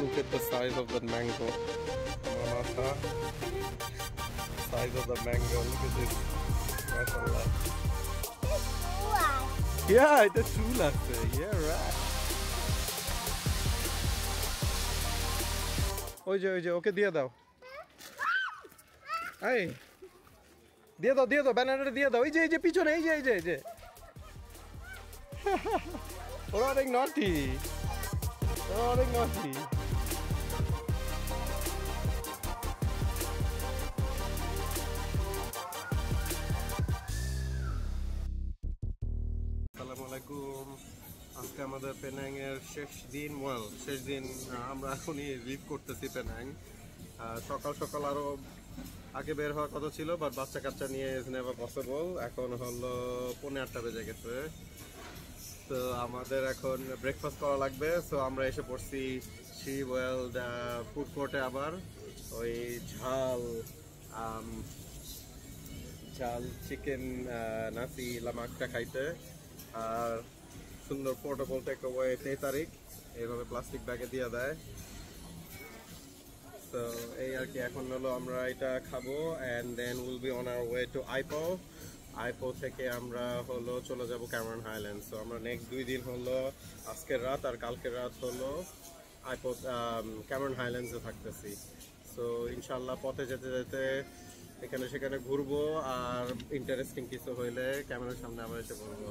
look at the size of that mango. Manata. Size of the mango. Look at this. MashaAllah. Yeah, it's a true latte. Yeah, right. ওই যে ওকে দিয়ে দাও এই দিয়ে দাও ব্যানানাটা দিয়ে দাও এই যে পিছনে এই যে ওরা অনেক নটি আসসালামু আলাইকুম আজকে আমাদের পেনাং এর শেষ দিন আমরা এখনই লিভ করতেছি পেনাং সকাল আরো আগে বের হওয়ার কথা ছিল বাট বাচ্চা কাচ্চা নিয়ে ইজ নেভার পসিবল এখন হলো 8:30 বেজে গেছে তো আমাদের এখন ব্রেকফাস্ট করা লাগবে সো আমরা এসে পড়ছি সি ওয়েল্ড ফুড কোর্টে আবার ওই ঝাল চিকেন নাসি লামাকটা খাইতে আর সুন্দর পোর্টেবল টেকঅ্যাওয়ে তারিখ এইভাবে প্লাস্টিক ব্যাগে দিয়ে দেয় তো এই আর কি এখন হলো আমরা এটা খাবো and then will be on our way to Ipoh থেকে আমরা হলো চলে যাব ক্যামেরন হাইল্যান্ডস তো আমরা নেক্সট 2 দিন হলো আজকের রাত আর কালকের রাত হলো আইপো ক্যামেরন হাইল্যান্ডসে থাকতেছি সো ইনশাআল্লাহ পথে যেতে এখানে সেখানে ঘুরবো আর ইন্টারেস্টিং কিছু হইলে ক্যামেরার সামনে আমরা এসে বলবো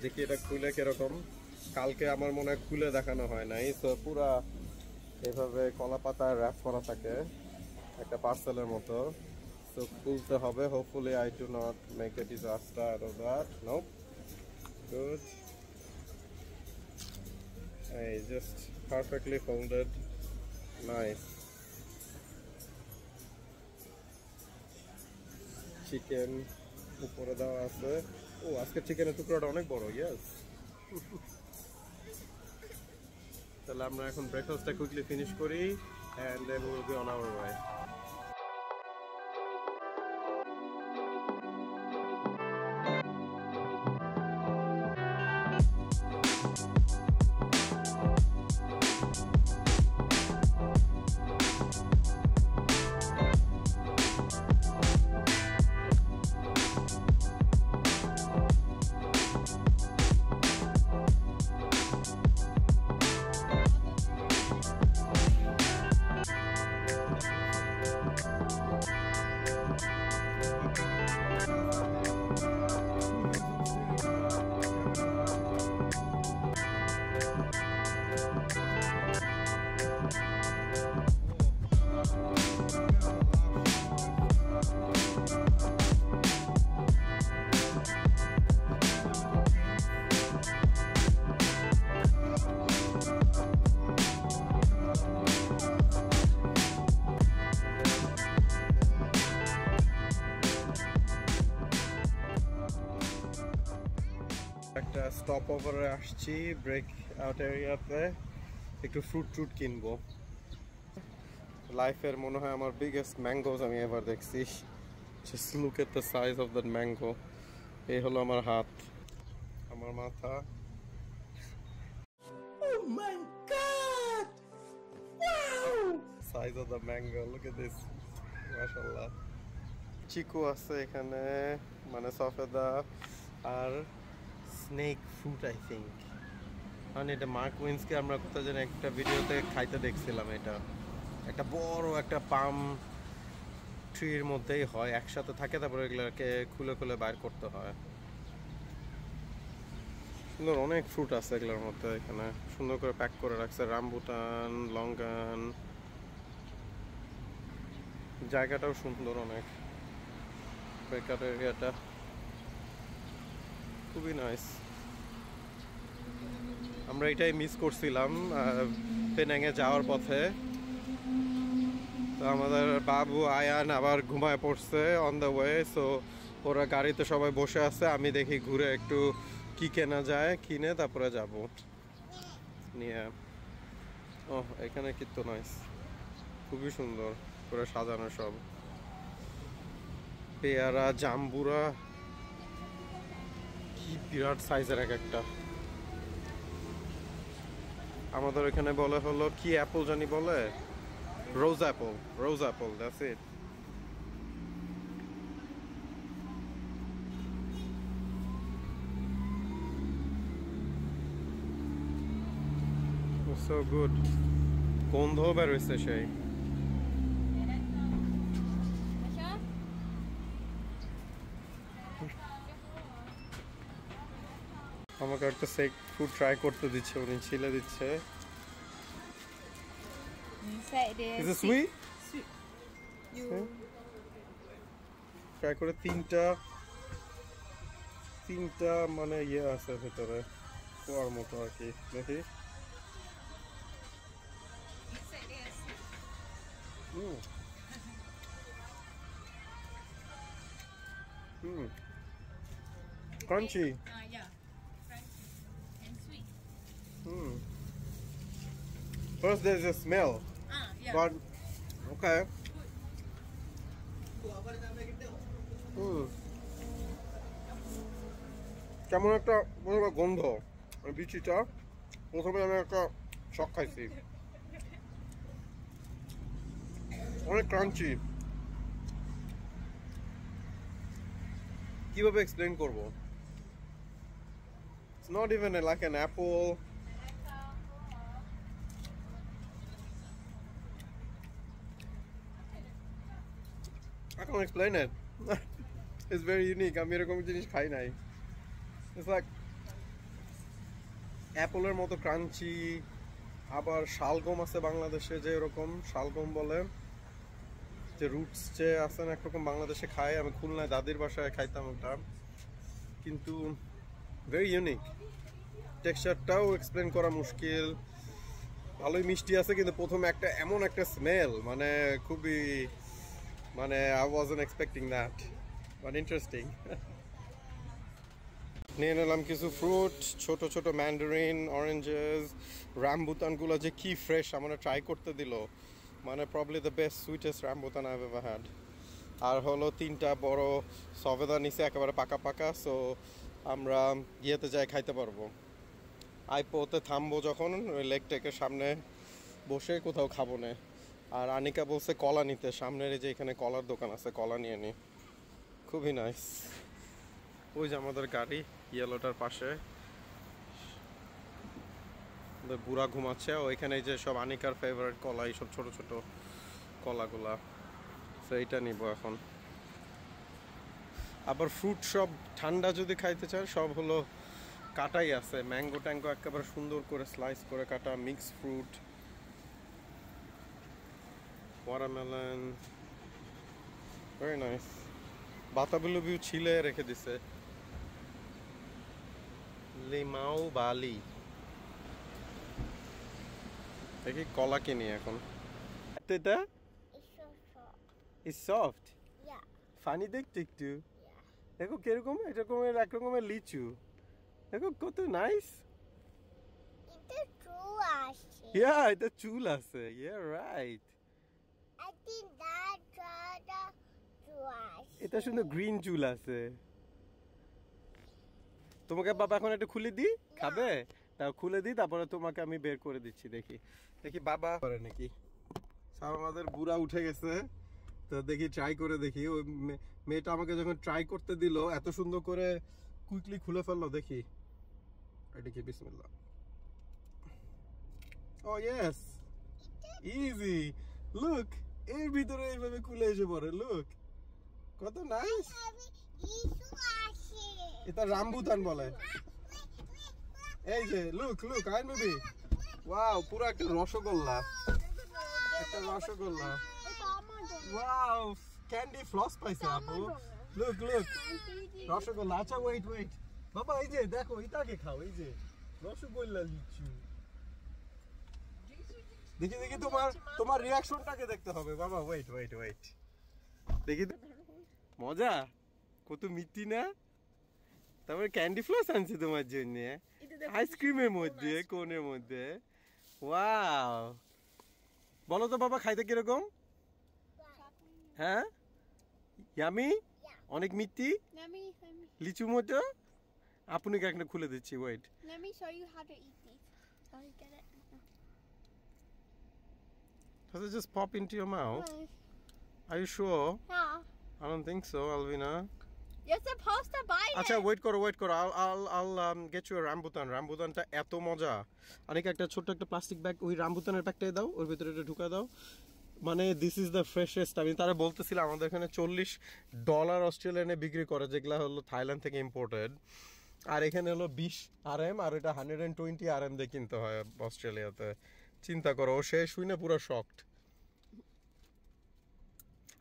দেখি এটা খুলে কিরকম কালকে আমার মনে হয় খুলে দেখানো হয় নাই তো পুরা এভাবে কলা পাতা র্যাপ করা থাকে একটা পার্সেলের মতো তো খুলতে হবে hopefully I do not make a disaster out of that nope good এই just perfectly folded nice chicken উপরে দেওয়া আছে ও আজকে চিকেনের টুকরোটা অনেক বড় ইয়েস তাহলে আমরা এখন ব্রেকফাস্টটা কুইকলি ফিনিশ করি and then will be on our way একটা স্টপ ওভারে আসছি ব্রেক আউট এরিয়াতে একটু ফ্রুট কিনবো লাইফের মনে হয় আমার বিগেস্ট ম্যাঙ্গোস আমি এবার দেখছি just look at the size of that mango এই হলো আমার হাত আমার মাথা Oh my God! Wow! Size of the mango, look at this. MashaAllah. চিকু আছে এখানে মানে সফেদা আর স্নেক ফ্রুট আই থিঙ্ক মানে এটা মার্ক উইন্সকে আমরা কোথাও যেন একটা ভিডিওতে খাইতে দেখছিলাম এটা একটা বড় একটা পাম ট্রির মধ্যেই হয় একসাথে থাকে তারপরে এগুলোকে খুলে বাইর করতে হয় সুন্দর অনেক ফ্রুট আছে এগুলোর মধ্যে এখানে সুন্দর করে প্যাক করে রাখছে রামবুটান লঙ্গান জায়গাটাও সুন্দর অনেক বেকার এরিয়াটা খুবই নাইস আমরা এটাই মিস করছিলাম পেনাংয়ে যাওয়ার পথে তো আমাদের বাবু আয়ান আবার ঘুমায় পড়ছে অন দ্য ওয়ে সো ওরা গাড়িতে সবাই বসে আছে আমি দেখি ঘুরে একটু কি কেনা যায় কিনে তারপরে যাব নিয়ে ও এখানে কিন্তু নাইস খুবই সুন্দর করে সাজানো সব পেয়ারা জাম্বুরা কি বিরাট সাইজের একটা আমাদের এখানে বলে হলো কি অ্যাপল জানি বলে, rose apple, rose apple, that's it. So good, গন্ধ বের হয়েছে সেই। আমাকে একটা সেক ফুড ট্রাই করতে দিচ্ছে, উনি ছিলে দিচ্ছে। Is it sweet? Sweet. You. Try করে তিনটা মানে ইয়ে আছে ভেতরে, খোয়ার মতো আর কি, দেখি। Crunchy. Yeah. Crunchy and sweet. First there's a smell, Yeah. but okay. কেমন একটা গন্ধ, বিচিটা প্রথমে আমি একটা শক খাইছি, অনেক ক্রাঞ্চি। কিভাবে এক্সপ্লেইন করব? It's not even like an apple. I can't explain it. It's very unique. আমি এরকম জিনিস খাই নাই। It's like অ্যাপলের মতো ক্রাঞ্চি, আবার শালগম আছে বাংলাদেশে, যে এরকম শালগম বলে, যে রুটস যে আছে না একরকম বাংলাদেশে খায়, আমি খুলনায় দাদির বাসায় খাইতাম ওটা, কিন্তু ভেরি ইউনিক। টেক্সচারটাও এক্সপ্লেন করা মুশকিল, ভালোই মিষ্টি আছে, কিন্তু প্রথমে একটা এমন একটা স্মেল, মানে খুবই, মানে I wasn't expecting that, but interesting. নিয়ে নিলাম কিছু ফ্রুট, ছোট ছোট ম্যান্ডারিন, অরেঞ্জেস, রামবুতানগুলো যে কি ফ্রেশ আমরা ট্রাই করতে দিল, মানে probably the best sweetest rambutan I have ever had. আর হলো 3টা বড় সবেদা নিচে একেবারে পাকা পাকা, সো আমরা ইয়েতে যাই খাইতে পারবো। আইপোতে থামবো যখন, ওই লেক টেকের সামনে বসে কোথাও খাবো না। আর আনিকা বলছে কলা নিতে, সামনের যে এখানে কলার দোকান আছে, কলা নিয়ে নি, খুবই নাইস। ওই যে আমাদের গাড়ি ইয়েলোটার পাশে, বুড়া ঘুমাচ্ছে ওইখানে, যে সব আনিকার ফেভারিট কলা, এইসব ছোট ছোট কলাগুলা, তো এইটা নিব এখন। আবার ফ্রুট সব ঠান্ডা যদি খাইতে চান, সব হলো কাটাই আছে, ম্যাঙ্গো ট্যাঙ্গো একেবারে সুন্দর করে স্লাইস করে কাটা, mix fruit, watermelon, very nice. বাতাবিলো ভিউ ছিলে রেখে দিছে, লিমাও বালি। দেখি কলা কিনি এখন। এটা It's soft. Yeah. ফানি দেখতে একটু, Yeah. দেখো কিরকম, এরকমের একরকমের লিচু, দেখো কত নাইস। It's true, Ashi. এটা চুল আছে, right. I think that's the true, Ashi. এটা শুধু গ্রিন চুল আছে। তোমাকে বাবা এখন একটু খুলে দিই, খাবে? তাও খুলে দিই, তারপরে তোমাকে আমি বের করে দিচ্ছি। দেখি দেখি বাবা করে নাকি। সব আমাদের বুড়া উঠে গেছে, তো দেখি ট্রাই করে দেখি। ওই মেয়েটা আমাকে যখন ট্রাই করতে দিল, এত সুন্দর করে কুইকলি খুলে ফেললো, দেখি। এটা কি, বিসমিল্লাহ। ও ইয়েস, ইজি, লুক, এর ভিতরে এইভাবে খুলে এসে পড়ে, লুক কত নাইস। এটা রামবুতান বলে। এই যে look look, I baby, wow, পুরো একটা রসগোল্লা, একটা রসগোল্লা। ওয়াও, ক্যান্ডি ফ্লস পাইছে আপু, লুক লুক, রসগোল্লা। আচ্ছা ওয়েট ওয়েট বাবা, এই যে দেখো, এটাকে খাও, এই যে রসগোল্লা লিচু। দেখি দেখি তোমার রিয়াকশনটাকে দেখতে হবে বাবা, ওয়েট ওয়েট ওয়েট, দেখি মজা কত মিষ্টি না। তারপরে ক্যান্ডি ফ্লস আনছি তোমার জন্য, আইসক্রিমের মধ্যে, কোনের মধ্যে। ওয়াও, বলো তো বাবা খাইতে কিরকম? হ্যাঁ, ইয়ামি, অনেক মিষ্টি, লিচু মতো। আপনাকে একটা খুলে দিচ্ছি, wait. Let me show you how to eat these. Shall I get it? Does it just pop into your mouth? No. Are you sure? Yeah. I don't think so, Alvina. You're supposed to bite আচ্ছা it. Wait করো I'll get you a রামবুতানটা এত মজা অনেক একটা ছোট্ট একটা plastic bag ওই রামবুতানের প্যাকটাই দাও ওর ভিতরে এটা ঢুকা দাও মানে দিস ইজ দ্য ফ্রেশেস্ট আমি তারা বলতেছিলাম আমাদের এখানে $40 অস্ট্রেলিয়ানে বিক্রি করে যেগুলা হলো থাইল্যান্ড থেকে ইম্পোর্টেড আর এখানে হলো 20 RM আর এটা 120 RM দিয়ে কিনতে হয় অস্ট্রেলিয়াতে চিন্তা করো ও শেষ শুনে পুরো শকড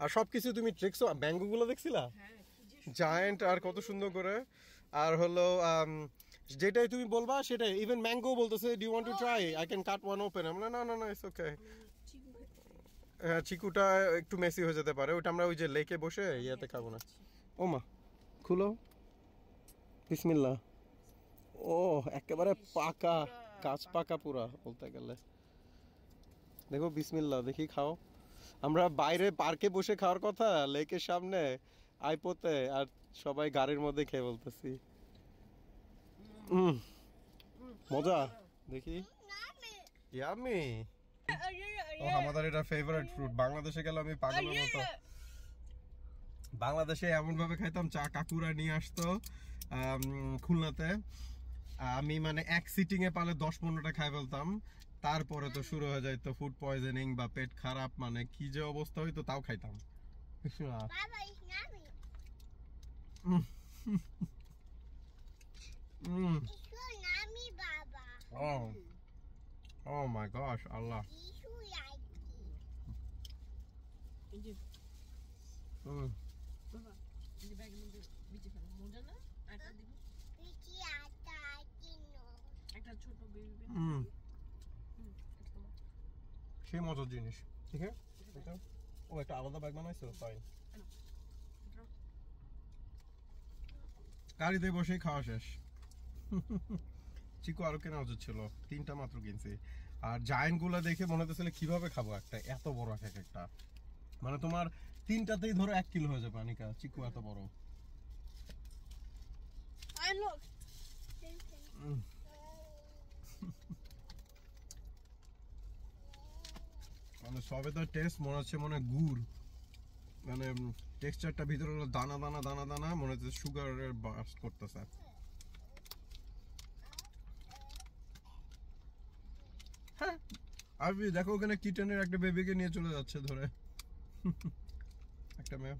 আর সবকিছু তুমি ট্রিক্স ম্যাঙ্গোগুলো দেখছিলা জায়ান্ট আর কত সুন্দর করে আর হলো যেটাই তুমি বলবা সেটাই ইভেন ম্যাঙ্গো বলতেছে do you want to try I can cut one open আমরা না ইটস ওকে হ্যাঁ চিকুটা একটু মেসি হয়ে যেতে পারে ওটা আমরা ওই যে লেকে বসে ইয়াতে খাবো না ও মা খুলো বিসমিল্লাহ ও একেবারে পাকা কাঁচ পাকা পুরা বলতে গেলে দেখো বিসমিল্লাহ দেখি খাও আমরা বাইরে পার্কে বসে খাওয়ার কথা লেকের সামনে আইপোতে আর সবাই গাড়ির মধ্যে খেয়ে বলতেছি মজা দেখি ইয়ামি আমাদের এটা ফেভারিট ফ্রুট বাংলাদেশে গেলে আমি পাগলের মতো বাংলাদেশে এমন ভাবে খাইতাম চা কাকুরা নিয়ে আসতো খুলনাতে আমি মানে এক সিটিং এ পালে 10-15টা খাই ফেলতাম তারপরে তো শুরু হয়ে যায় তো ফুড পয়জনিং বা পেট খারাপ মানে কি যে অবস্থা হইতো তাও খাইতাম Baba, it's yummy. It's so yummy, Baba. Oh my gosh Allah It's so yummy. এই যে mm. বাবা এই যে ব্যাগের মধ্যে বিচে ফেলো মজা না আটা দিব Vicky, I know. একটা ছোট বেবি এটা তোমার সেই মজার জিনিস ঠিক আছে এটা ও একটা আলাদা ব্যাগ বানাইছো ফাইন গাড়িতে বসেই খাওয়া শেষ চিকু আরো কেনা উচিত ছিল 3টা মাত্র কিনছি আর জায়ান্ট গুলা দেখে মনে হতেছিল কিভাবে খাবো একটা এত বড় একটা মানে তোমার 3টাতেই ধরো 1 কিলো হয়ে যাবে আনিকা চিকু এত বড় I look. মানে সবে তো টেস্ট মনে হচ্ছে মনে গুড় মানে টেক্সচারটা ভিতরে হলো দানা দানা দানা দানা মনে হচ্ছে সুগারের বাস্ট করতেছে হ্যাঁ আর দেখো ওখানে কিটেনের একটা বেবিকে নিয়ে চলে যাচ্ছে ধরে একটা মেয়ে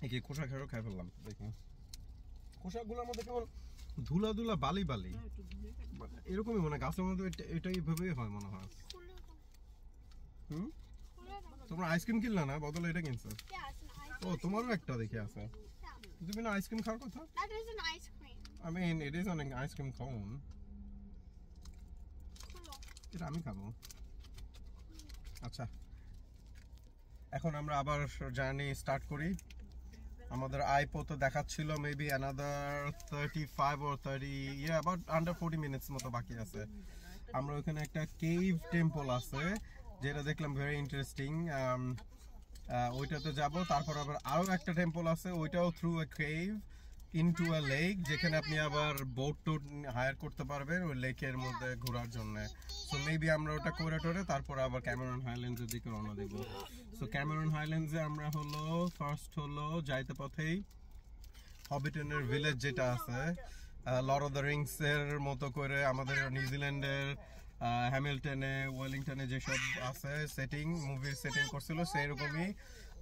এই খোসা খেয়েও খাই ফেললাম দেখি খোসাগুলোর মধ্যে কেবল ধুলা ধুলা বালি বালি এরকমই মনে গাছের মধ্যে এটাই ভাবেই হয় মনে হয় তোমরা আইসক্রিম কিনলা না বদলে এটা কিনছো ও তোমারও একটা দেখে আছে তুমি না আইসক্রিম খাওয়ার কথা That is an ice cream. I mean it is an ice cream cone এটা আমি খাবো আচ্ছা এখন আমরা আবার জার্নি স্টার্ট করি আমাদের আইপো তো দেখাচ্ছিল maybe another 35 or 30 yeah about under 40 minutes মতো বাকি আছে আমরা ওখানে একটা কেভ টেম্পল আছে যেটা দেখলাম ভেরি ইন্টারেস্টিং ওইটাতে যাব তারপর আবার আরো একটা টেম্পল আছে ওইটাও through a cave into a lake যেখানে আপনি আবার বোট টোট হায়ার করতে পারবেন ওই লেকের মধ্যে ঘোরার জন্য সো মেবি আমরা ওটা করে টোরে তারপর আবার ক্যামেরন হাইল্যান্ডসের দিকে রওনা দেব সো ক্যামেরন হাইল্যান্ডসে আমরা হলো ফার্স্ট হলো যাইতে পথেই হবিটনের ভিলেজ যেটা আছে লর্ড অফ দ্য রিংস এর মতো করে আমাদের নিউজিল্যান্ডের হ্যামিল্টনে ওয়েলিংটনে যেসব আছে সেটিং মুভির সেটিং করছিল সেরকমই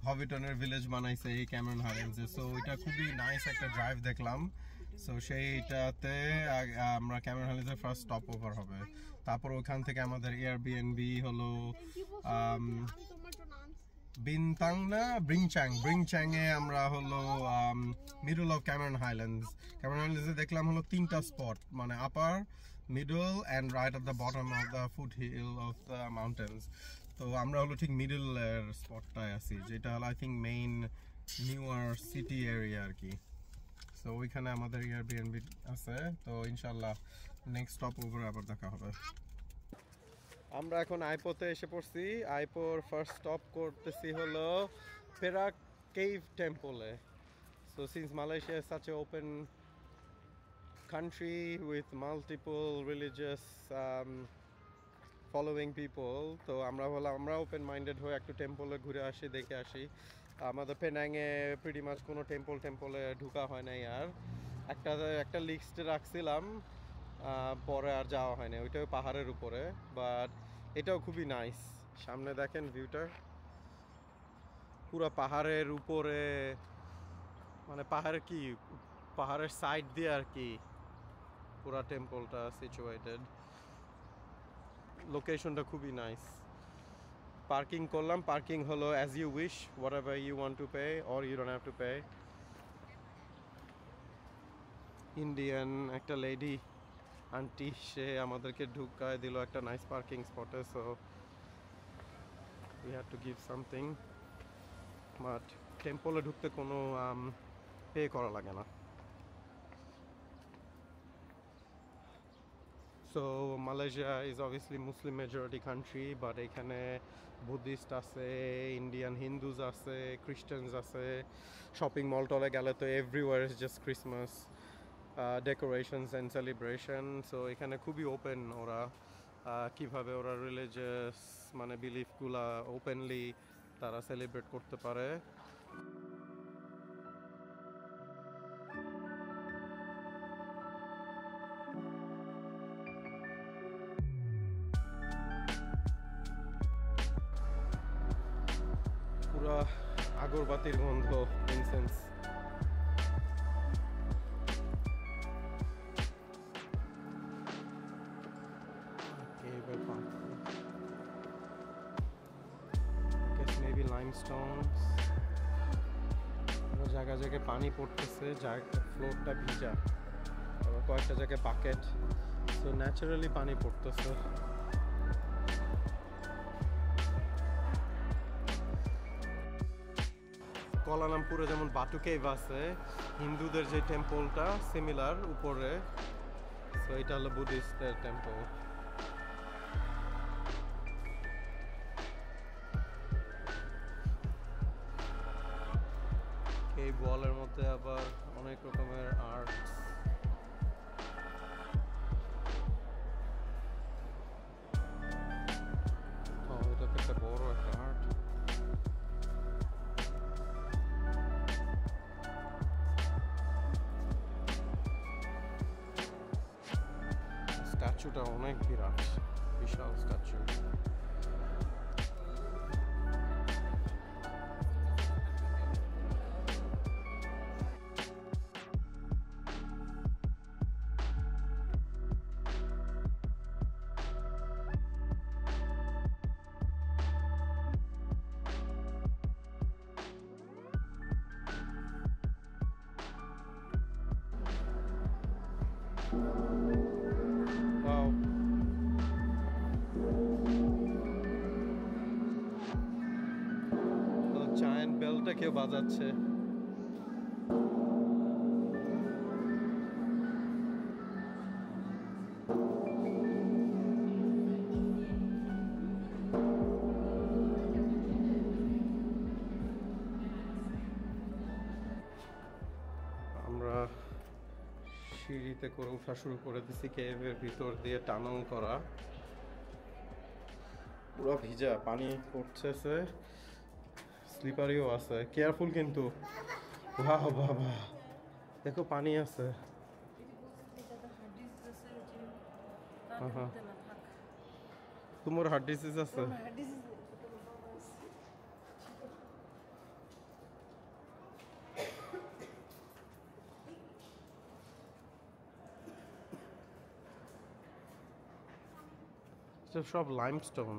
হবিটনের ভিলেজ বানাইছে এই ক্যামেরন হাইল্যান্ডসে সো এটা খুবই নাইস একটা ড্রাইভ দেখলাম সো সেইটাতে আমরা ক্যামেরন হাইল্যান্ডসের ফার্স্ট স্টপ ওভার হবে তারপর ওখান থেকে আমাদের এয়ারবিএনবি হলো বিনতাং না ব্রিংচ্যাং এ আমরা হলো মিডল অফ ক্যামেরন হাইল্যান্ডসে দেখলাম হলো 3টা স্পট মানে আপার middle and right at the bottom of the foothill of the mountains তো আমরা হলো ঠিক মিডল এর স্পটটায় আছি যেটা হলো I think main newer city area আর কি সো ওইখানে আমাদের এয়ারবিএনবি আছে তো ইনশাআল্লাহ নেক্সট স্টপ ওভার আবার দেখা হবে আমরা এখন আইপোতে এসে পড়ছি আইপোর ফার্স্ট স্টপ করতেছি হলো পেরাক কেভ টেম্পলে so since Malaysia is such a open country with multiple religious following people, তো আমরা ওপেন মাইন্ডেড হয়ে একটু টেম্পলে ঘুরে আসি, দেখে আসি। আমাদের পেনাংয়ে প্রিটি মাচ কোনো টেম্পলে ঢুকা হয় নাই। আর একটা লিস্টে রাখছিলাম, পরে আর যাওয়া হয় না, ওইটাও পাহাড়ের উপরে, বাট এটাও খুবই নাইস। সামনে দেখেন ভিউটা, পুরো পাহাড়ের উপরে, মানে পাহাড়ের সাইড দিয়ে আর কি পুরা টেম্পলটা সিচুয়েটেড। লোকেশনটা খুবই নাইস। পার্কিং করলাম, পার্কিং হলো as you wish, whatever you want to pay or you don't have to pay. Indian একটা লেডি আন্টি, সে আমাদেরকে ঢুকায় দিল একটা নাইস পার্কিং স্পটে, so we had to give something. But টেম্পলে ঢুকতে কোনো পে করা লাগে না। So Malaysia is obviously Muslim majority country, but এখানে বুদ্ধিস্ট আছে, ইন্ডিয়ান হিন্দুজ আছে, ক্রিশ্চিয়ানস আছে। শপিং মল টলে গেলে তো everywhere is just Christmas decorations and celebration. So এখানে খুবই ওপেন ওরা, কিভাবে ওরা রিলিজিয়াস মানে বিলিফগুলা ওপেনলি তারা সেলিব্রেট করতে পারে। পুরা আগরবাতির গন্ধ, ইনসেন্স। মেবি লাইমস্টোনস। জায়গায় জায়গায় পানি পড়তেছে, ফ্লোরটা ভিজা, আবার কয়েকটা জায়গায় বাকেট, সো ন্যাচারালি পানি পড়তেছে। কোয়ালালামপুরে যেমন বাটু কেভ আছে, হিন্দুদের যে টেম্পলটা সিমিলার উপরে, সো এটা হলো বুদ্ধিস্টের টেম্পল। এই ওয়ালের মধ্যে আবার অনেক রকমের আর্টস। এটা একটা বড় একটা আর্ট। স্ট্যাচুটা অনেক বিরাট, বিশাল স্ট্যাচু। Wow. তো জায়ান্ট বেলটা কেউ বাজাচ্ছে। আমরা সিঁড়িতে করে ওঠা শুরু করে দিছি, কেভের ভিতর দিয়ে টানেল করা, পুরো ভিজা, পানি পড়তেছে, স্লিপারিও আছে, কেয়ারফুল কিন্তু। বাহ বাবা, দেখো পানি আছে। তোমার হার্ট ডিজিজ আছে? সব লাইমস্টোন।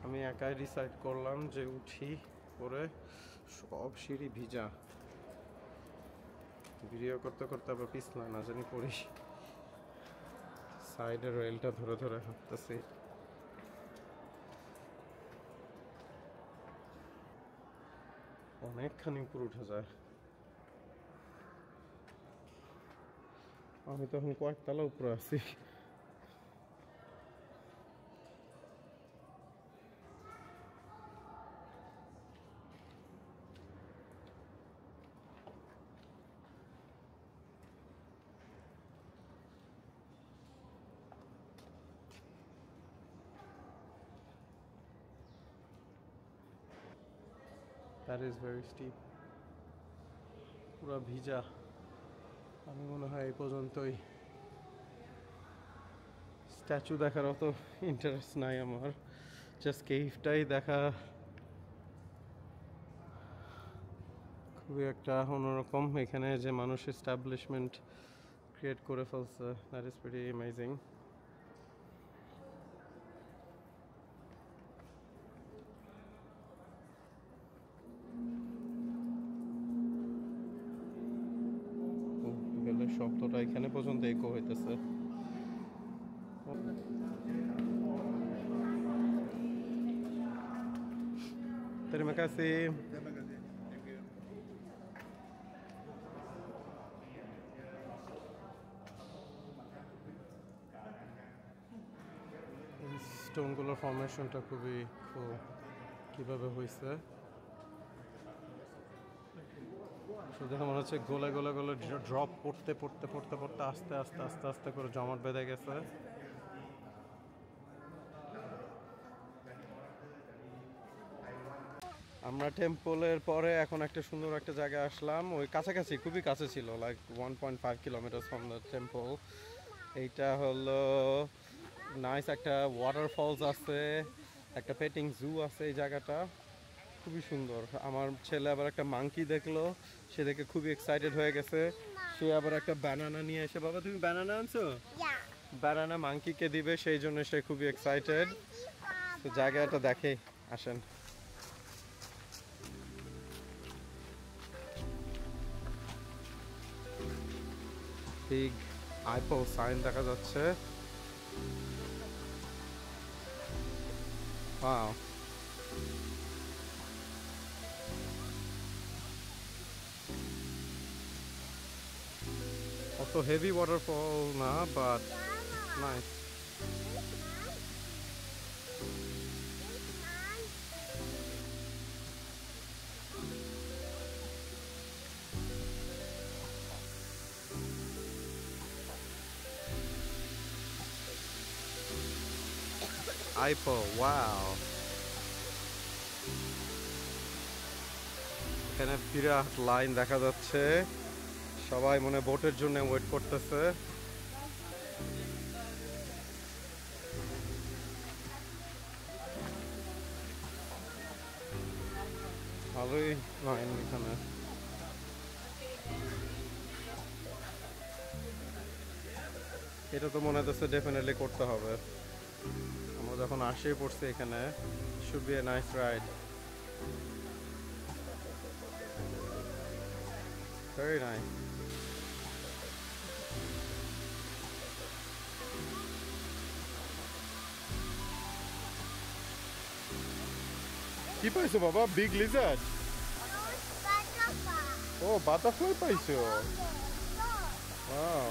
আমি একাই ডিসাইড করলাম যে উঠি, পরে সব সিঁড়ি ভিজা, ভিডিও করতে করতে আবার পিছলা না জানি পড়ি। সাইডের রেলটা ধরে ধরে হাঁটতেছি। অনেকখানি উপরে উঠে যায়। আমি তখন কয়েকতলা উপরে আছি। দ্যাট ইজ ভেরি স্টিপ, পুরো ভিজা। আমি মনে হয় এই পর্যন্তই। স্ট্যাচু দেখার অত ইন্টারেস্ট নাই আমার, জাস্ট কেভটাই দেখা খুবই একটা অন্যরকম। এখানে যে মানুষ এস্টাবলিশমেন্ট ক্রিয়েট করে ফেলছে, দ্যাট ইজ প্রিটি অ্যামেজিং। বেলের শব্দটা এখানে পর্যন্ত ইকো হইতেছে। Terima kasih. স্টোনগুলোর ফর্মেশনটা খুবই cool, কিভাবে হয়েছে দেখে মনে হচ্ছে গোলে গোলে গোলে ড্রপ পড়তে পড়তে পড়তে পড়তে আস্তে আস্তে আস্তে আস্তে করে জমাট বেঁধে গেছে। আমরা টেম্পলের পরে এখন একটা সুন্দর একটা জায়গায় আসলাম, ওই কাছাকাছি, খুবই কাছে ছিল, like 1.5 kilometre from the temple. এইটা হলো নাইস একটা ওয়াটারফলস আছে, একটা পেটিং জু আছে। এই জায়গাটা খুবই সুন্দর। আমার ছেলে আবার একটা মাংকি দেখলো, সে দেখে খুবই এক্সাইটেড হয়ে গেছে। সে আবার একটা ব্যানানা নিয়ে এসে, বাবা তুমি ব্যানানা আনছো? ব্যানানা মাংকিকে দিবে, সেই জন্য সে খুবই এক্সাইটেড। তো জায়গাটা দেখে আসেন। বিগ আইপল সাইন দেখা যাচ্ছে। ওয়াও, অত হেভি ওয়াটারফল না, বাট নাইস। আইপল, ওয়াও। এখানে বিরাট লাইন দেখা যাচ্ছে, সবাই মনে বোটের জন্য ওয়েট করতেছে। ভালোই লাইন এখানে। এটা তো মনে হচ্ছে ডেফিনেটলি করতে হবে। আমরা যখন আসে পড়ছি এখানে, should be a nice ride, very nice. কি পাইছো বাবা? Big lizard? ও, বাটারফ্লাই পাইছো? ওয়াও,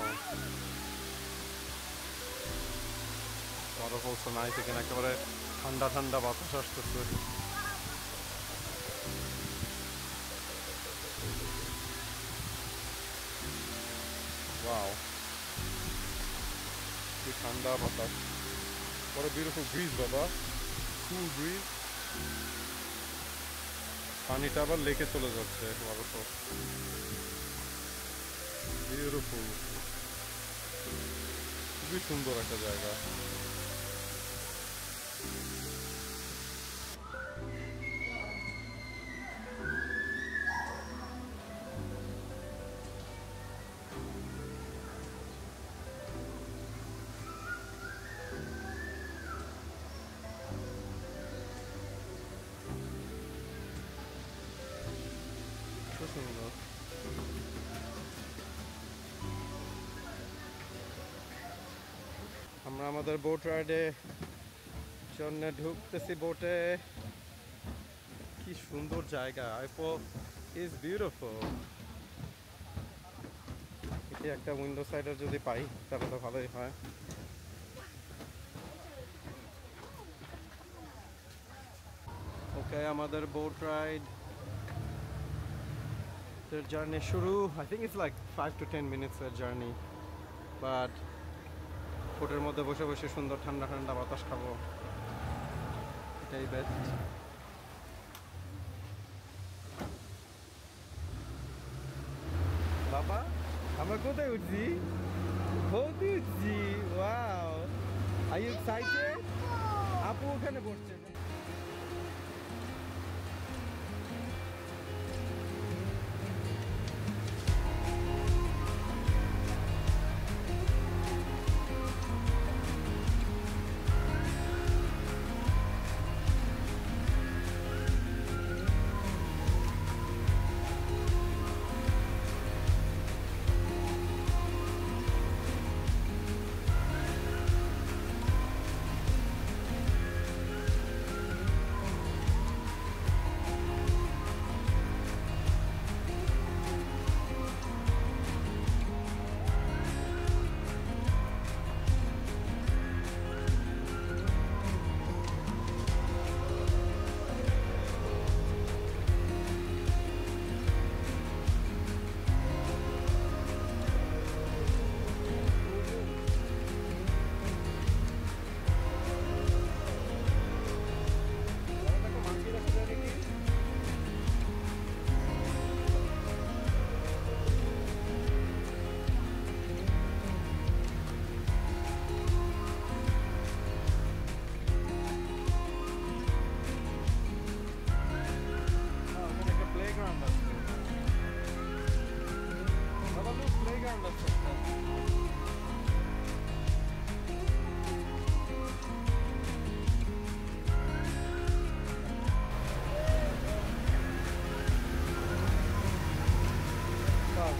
ওয়াটারফলস তো নাইস। এখানে একেবারে ঠান্ডা ঠান্ডা বাতাস আসতেছে। ওয়াও, কি ঠান্ডা বাতাস। What a beautiful breeze, বাবা, cool breeze. পানিটা আবার লেকে চলে যাচ্ছে, ওয়াটারফল, বিউটিফুল, খুবই সুন্দর একটা জায়গা। খুব সুন্দর। আমরা আমাদের বোট রাইডে জন্য ঢুকতেছি বোটে। কি সুন্দর জায়গা, আইপো ইজ বিউটিফুল। এটি একটা উইন্ডো সাইডার যদি পাই তাহলে তো ভালোই হয়। ওকে, আমাদের বোট রাইড জার্নি শুরু। I think it's like 5 to 10 minutes এর জার্নি, বাট বোটের মধ্যে বসে বসে সুন্দর ঠান্ডা ঠান্ডা বাতাস খাবো, এটাই বেস্ট। আমরা কোথায় উঠছি? বৌদি উঠছি। Wow, are you excited? আপু ওখানে বসছে।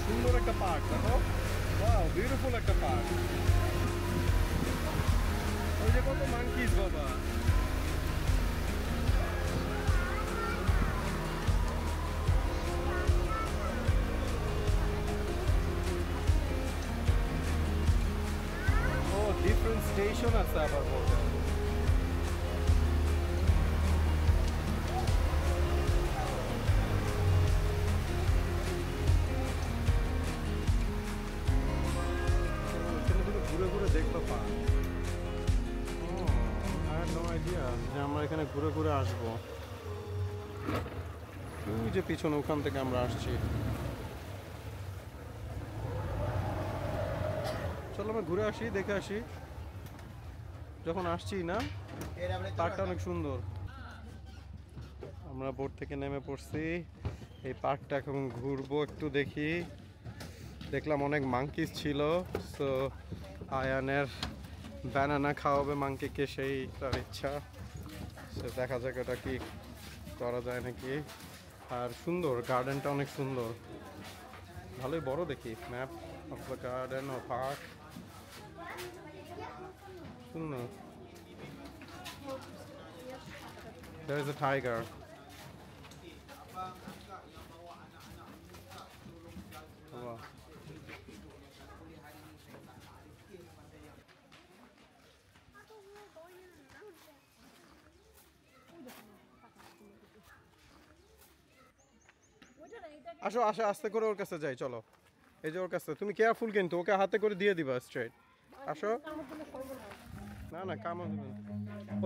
সুন্দর একটা পার্ক, দেখো। ওয়াও, বিউটিফুল একটা পার্ক। ওই যে কত মাঙ্কিজ বাবা। ও, ডিফারেন্ট স্টেশন আছে আবার বলতে। ঘুরে ঘুরে দেখতে পাই। নো আইডিয়া যে আমরা এখানে ঘুরে ঘুরে আসবো। ওই যে পিছনে, ওখান থেকে আমরা আসছি। চলো আমরা ঘুরে আসি, দেখে আসি। যখন আসছি না, পার্কটা অনেক সুন্দর। আমরা বোট থেকে নেমে পড়ছি। এই পার্কটা এখন ঘুরবো, একটু দেখি। দেখলাম অনেক মাঙ্কিস ছিল, সো আয়ানের ব্যানানা খাওয়াবে মাঙ্কিকে, সেই তার ইচ্ছা। সে দেখা যাক ওটা কি করা যায় নাকি। আর সুন্দর, গার্ডেনটা অনেক সুন্দর, ভালোই বড় দেখি। ম্যাপ অফ দ্য গার্ডেন ও পার্ক সুন্দর। There is a tiger. Wow. আসো আসো, আস্তে করে ওর কাছে যাই, চলো। এই যে ওর কাছে, তুমি কেয়ারফুল কিন্তু, ওকে হাতে করে দিয়ে দিবা স্ট্রেট। আসো। না না, কামড় দিবেন।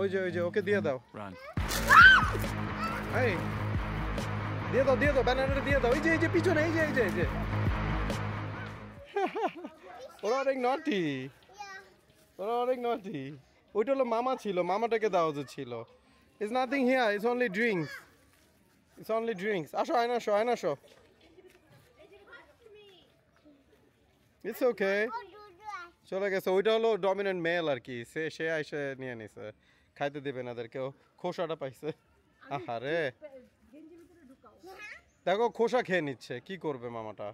ওই যে ওকে দিয়ে দাও। এই দিয়ে দাও ব্যানানাটা দিয়ে দাও। এই যে পিছনে, এই যে ওরা অনেক নটি, ওরা অনেক নটি। ওইটা হলো মামা ছিল, মামাটাকে দেওয়া উচিত ছিল। It's nothing here, it's only drinks, it's only drinks. আসো আয়না, আসো। ইটস ওকে, চলে গেছে। ওইটা হলো ডমিনেন্ট মেল আর কি, সে এসে নিয়ে নিছে। খাইতে দেবে না এদেরকেও, খোসাটা পাইছে। আহারে, দেখো খোসা খেয়ে নিচ্ছে, কি করবে মামাটা।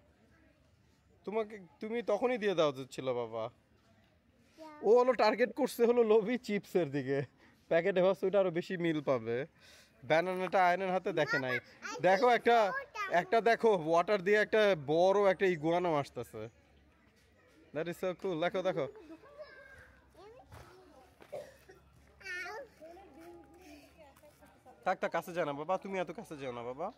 তুমি তখনই দিয়ে দেওয়া উচিত ছিল বাবা। ও হলো টার্গেট করছে হলো লোভি চিপসের দিকে, প্যাকেটে ভাবছে ওইটা আরো বেশি মিল পাবে। ব্যানানাটা আয়নের হাতে দেখে নাই। দেখো একটা দেখো, ওয়াটার দিয়ে একটা বড় একটা ইগুয়ানো আসতেছে। দ্যাট ইজ সো কুল। দেখো থাক, কাছে যাও না বাবা, তুমি এত কাছে যাও না বাবা।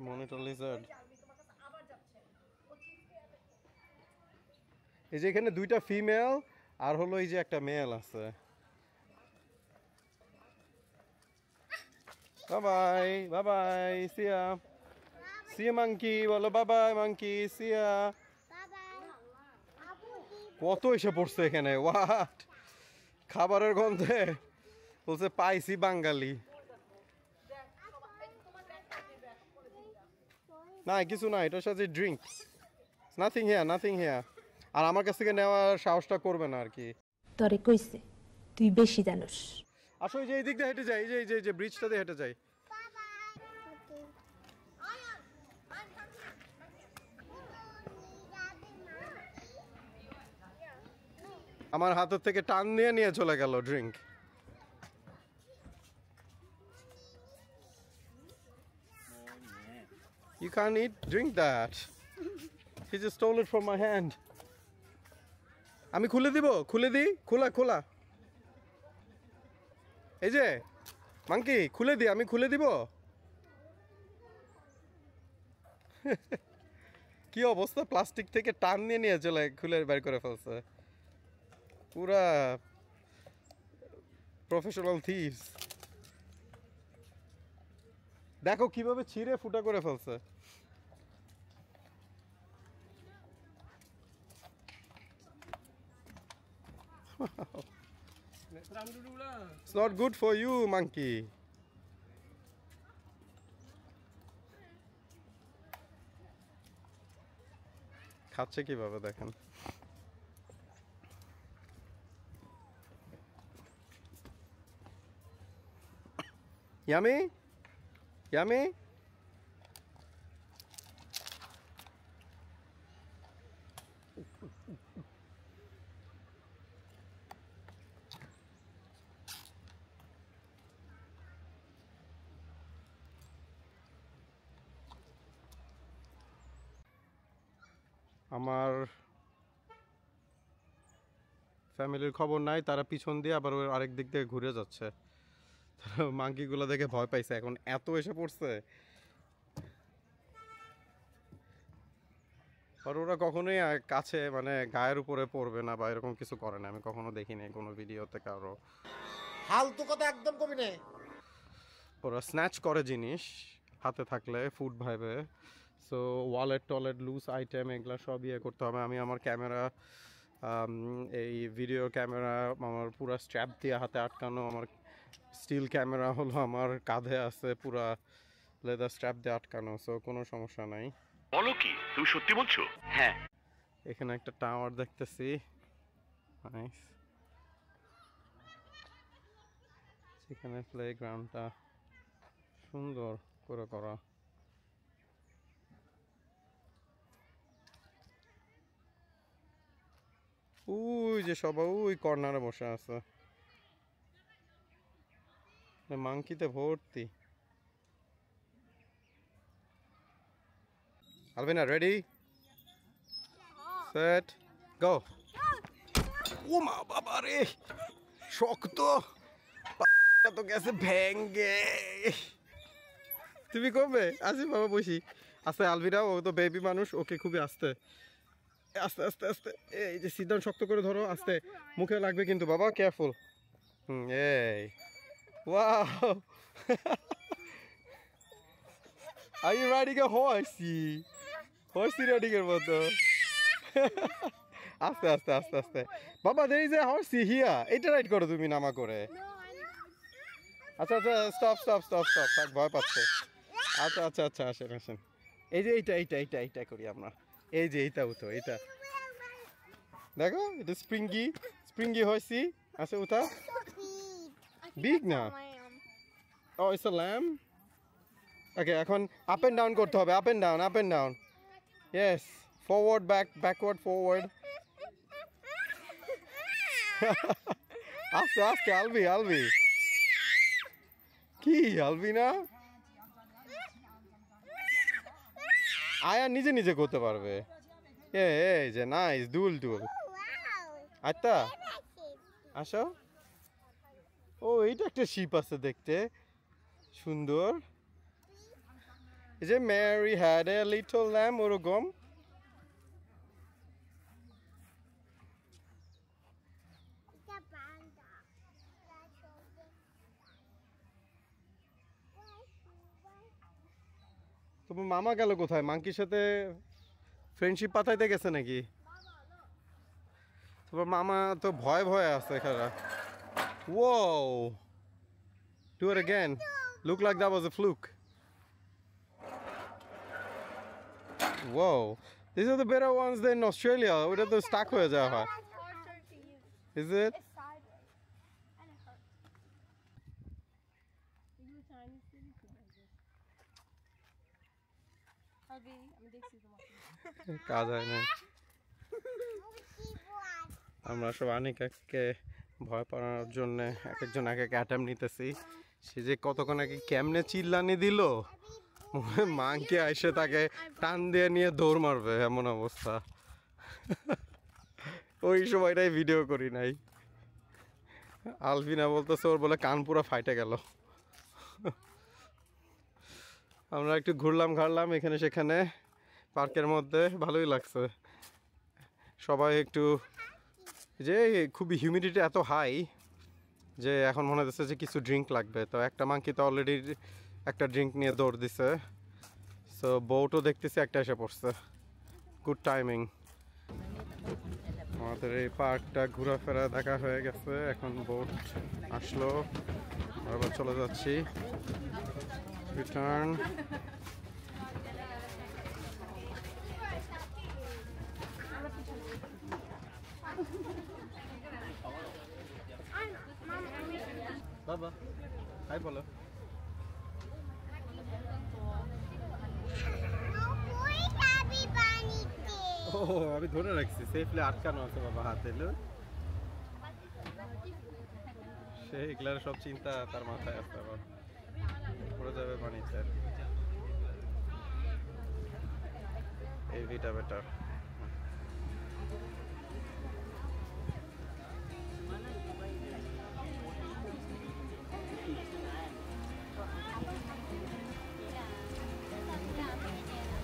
Monitor Lizaad. এই যে এখানে দুইটা ফিমেল আর হলো এই যে একটা মেল আছে। বাই বাই বাই, সিয়া সিয়া মাঙ্কি, বলো বাই বাই মাঙ্কি, সিয়া। কত এসে পড়ছে এখানে, হোয়াট, খাবারের গন্ধে বলছে পাইছি বাঙালি। না কিছু না, এটার সাথে drink, nothing here, nothing here. আর আমার কাছ থেকে নেওয়ার সাহসটা করবে না আর কি। তরে কইছে তুই বেশি জানোস। আসো এই যে এই দিক দিয়ে হেঁটে যাই, এই যে এই যে ব্রিজটা দিয়ে হেঁটে যাই। আমার হাতের থেকে টান দিয়ে নিয়ে চলে গেল drink. You can't eat, drink that. He just stole it from my hand. আমি খুলে দিব, খুলে দিই, খোলা খোলা। এই যে মাঙ্কি খুলে দি, আমি খুলে দিব। কি অবস্থা, প্লাস্টিক থেকে টান দিয়ে নিয়ে চলে খুলে বের করে ফেলছে, পুরা প্রফেশনাল থিভস। দেখো কিভাবে ছিঁড়ে ফুটা করে ফেলছে। It's not good for you, monkey. খাচ্ছে কিভাবে দেখেন। Yummy? Yummy? আমার ফ্যামিলির খবর নাই, তারা পিছন দিয়ে আবার ওই আরেক দিক থেকে ঘুরে যাচ্ছে। তারা মাঙ্কিগুলো দেখে ভয় পাইছে, এখন এত এসে পড়ছে। আর ওরা কখনোই কাছে মানে গায়ের উপরে পড়বে না বা এরকম কিছু করে না, আমি কখনো দেখিনি কোনো ভিডিওতে কারো। ফালতু কথা একদম কবি না। ওরা স্ন্যাচ করে জিনিস হাতে থাকলে, ফুড ভাইবে। So wallet toilet loose item এগুলো সব ইয়ে করতে হবে। আমি আমার ক্যামেরা, এই ভিডিও ক্যামেরা আমার পুরা স্ট্র্যাপ দিয়ে হাতে আটকানো, আমার স্টিল ক্যামেরা হলো আমার কাঁধে আছে পুরা লেদার স্ট্র্যাপ দিয়ে আটকানো, সো কোনো সমস্যা নাই। বলো কি, তুমি সত্যি বলছো? হ্যাঁ। এখানে একটা টাওয়ার দেখতেছি, নাইস। সেখানে প্লেগ্রাউন্ডটা সুন্দর করে করা। ওই যে সবাই ওই কর্নারে বসে আছে, মাংকিতে ভর্তি। আলবিনা রেডি, সেট, গো। ও মা বাবা রে, শক্ত, তো গেছে ভেঙ্গে। তুমি কমবে, আসি বাবা বসি। আস্তে আলবিনা, ও তো বেবি মানুষ, ওকে খুবই আস্তে আস্তে আস্তে আস্তে। এই যে সিদ্ধান্ত শক্ত করে ধরো, আস্তে, মুখে লাগবে কিন্তু বাবা, কেয়ারফুল। এই wow, are you riding a horsie, horsie riding এর মতো। আস্তে আস্তে আস্তে আস্তে বাবা, দের ইজ এ হর্সি হিয়া, এটা রাইড করো তুমি নামা করে। আচ্ছা আচ্ছা, স্টপ স্টপ স্টপ স্টপ, থাক, ভয় পাচ্ছে। আচ্ছা আচ্ছা আচ্ছা, আসেন আসেন। এই যে এইটা এইটা এইটা এইটা করি আমরা, এই যে এইটা উঠো, এইটা দেখো, এটা স্প্রিঙ্গি, স্প্রিঙ্গি হর্সি আছে, উঠা। বিগ না, ও ইটস আ ল্যাম্ব। ওকে, এখন আপ এন্ড ডাউন করতে হবে, up and down, up and down. Yes, forward back, backward forward. আস্তে আস্তে, আলবি আলবি। কি আলবি না, আয়া নিজে নিজে করতে পারবে। এই যে নাইস, দুল দুল। আচ্ছা আসো। ও এইটা একটা শিপ আছে দেখতে সুন্দর, এই যে Mary had a little lamb, ওরকম। তোমার মামা গেল কোথায়? মাংকির সাথে ফ্রেন্ডশিপ পাতাইতে গেছে নাকি? তোমার মামা তো ভয় ভয়ে আছে এখানে। Whoa! Do it again. Look like that was a fluke. Whoa! These are the better ones than Australia. ওটা তো stuck হয়ে যাওয়া হয়। It's harder to use. Is it? It's sideways. And it hurts. এগুলো চাইনিজ সিরিজ না আগে আমি দেখছি তোমাকে কাজ হয় না। আমরা সব আনিকাকে ভয় পাওয়ার জন্য এক একজন এক এক অ্যাটেম্প নিতেছি। সে যে কতক্ষণ আগে কেমনে চিল্লানি দিল, মাংকে আইসে তাকে টান দিয়ে নিয়ে দৌড় মারবে এমন অবস্থা। ওই সময়টাই ভিডিও করি নাই। আলভিনা বলতেছে ওর বলে কান পুরো ফাইটে গেল। আমরা একটু ঘুরলাম ঘাড়লাম এখানে সেখানে পার্কের মধ্যে, ভালোই লাগছে। সবাই একটু যে খুবই হিউমিডিটি এত হাই যে এখন মনে হচ্ছে যে কিছু ড্রিঙ্ক লাগবে। তো একটা মাংকি তো অলরেডি একটা ড্রিঙ্ক নিয়ে দৌড় দিছে। সো বোটও দেখতেছি একটা এসে পড়ছে। Good timing. আমাদের এই পার্কটা ঘোরাফেরা দেখা হয়ে গেছে, এখন বোট আসলো, আবার চলে যাচ্ছি। রিটার্ন। বাবা হাই বলো। ও আমি ধরে রাখছি, সেফলি আটকানো আছে বাবা হাতে। সে এগুলার সব চিন্তা তার মাথায় আসতে আবার পড়ে যাবে পানিতে। এই ভিটা বেটার।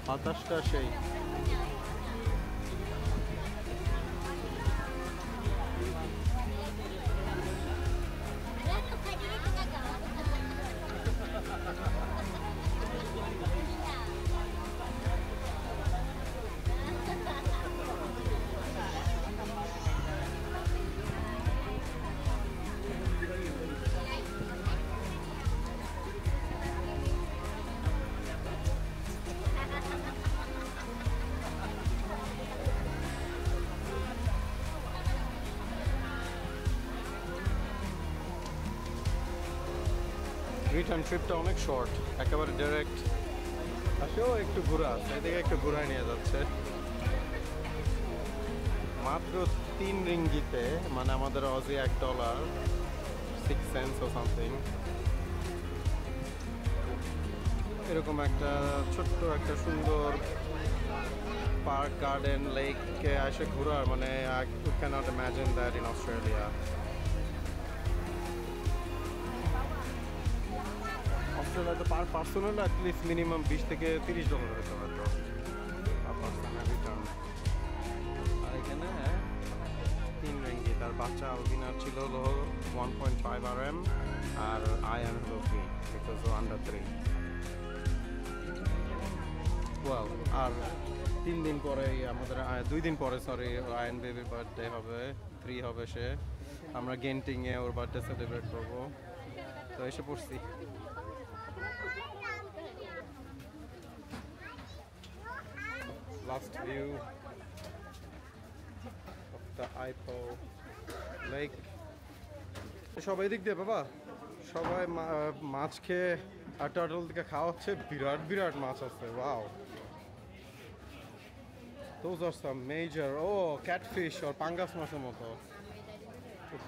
বাতাসটা সেই। রিটার্ন ট্রিপটা অনেক শর্ট, একেবারে ডাইরেক্ট আসেও একটু ঘোরা, এদিকে একটু ঘোরায় নিয়ে যাচ্ছে। মাত্র 3 রিঙ্গিতে, মানে আমাদের অজি $1 6 সামথিং। এরকম একটা ছোট্ট একটা সুন্দর পার্ক, গার্ডেন, লেককে এসে ঘোরার মানে I can't imagine that in Australia. অস্ট্রেলিয়াতে পার পার্সন হলে অ্যাটলিস্ট মিনিমাম $20 থেকে $30 হতে পারতো পার পার্সনের রিটার্ন। আর এখানে 3 রিঙ্গিত। তার বাচ্চা আলবিনার ছিল হলো 1.5 RM আর আয়ান হলো ফ্রি বিকজ ও আন্ডার 3। ওয়াও। আর 3 দিন পরে আমাদের 2 দিন পরে সরি আয়ান বেবির বার্থডে হবে, 3 হবে সে। আমরা গেন্টিংয়ে ওর বার্থডে সেলিব্রেট করবো, তো এসে পড়ছি। Last view of the Ipoh Lake. সবাই দিক দিয়ে বাবা, সবাই মাছ খেয়ে আর টার্টল থেকে খাওয়া হচ্ছে। বিরাট বিরাট মাছ আছে। Wow, those are some major, catfish or পাঙ্গাস মাছের মতো,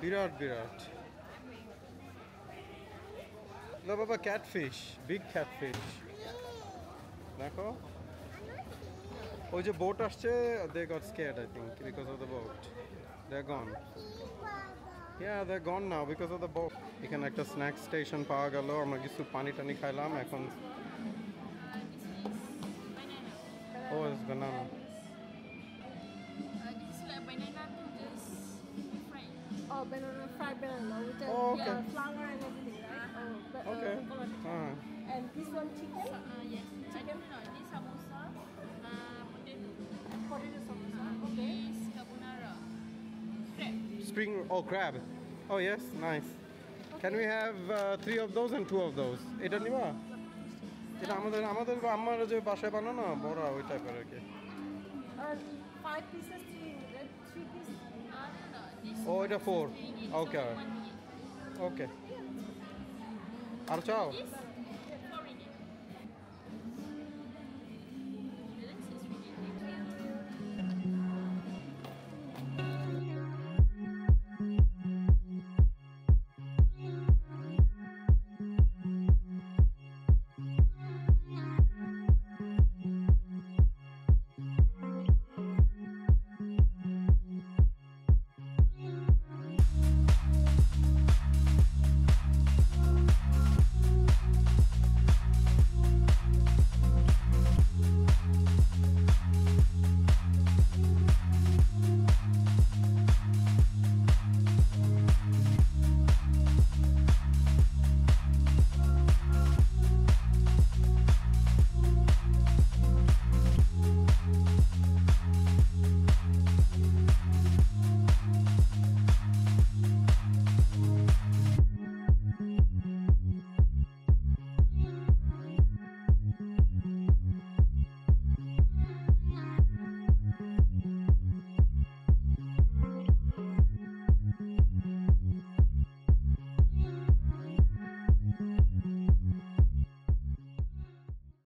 বিরাট বিরাট। না বাবা, ক্যাটফিশ, বিগ ক্যাটফিশ। দেখো ওই যে বোট আসছে, they got scared I think because of the boat. They're gone. Yeah, they're gone now because of the boat. এখানে একটা স্ন্যাক স্টেশন পাওয়া গেল, আমরা কিছু পানি টানি খাইলাম। এখন it's banana. This is like banana to just fry. Oh, banana, fried banana with the Oh, okay. flour and everything, right? Oh, but, Okay. coconut. Ah. And this one chicken? Yes. Chicken No, this samosa, potato, Potato samosa. Okay. this carbonara, crab. Spring, oh, crab. Oh, yes, nice. Can we have 3 of those and 2 of those? এটা নিবা? এটা আমাদের আম্মার যে বাসায় বানানো না বড় ওই টাইপের আর কি। 5 pieces, 3 pieces. No, this ও এটা 4. thingy, Okay. so one thingy. ওকে। আর চাও? This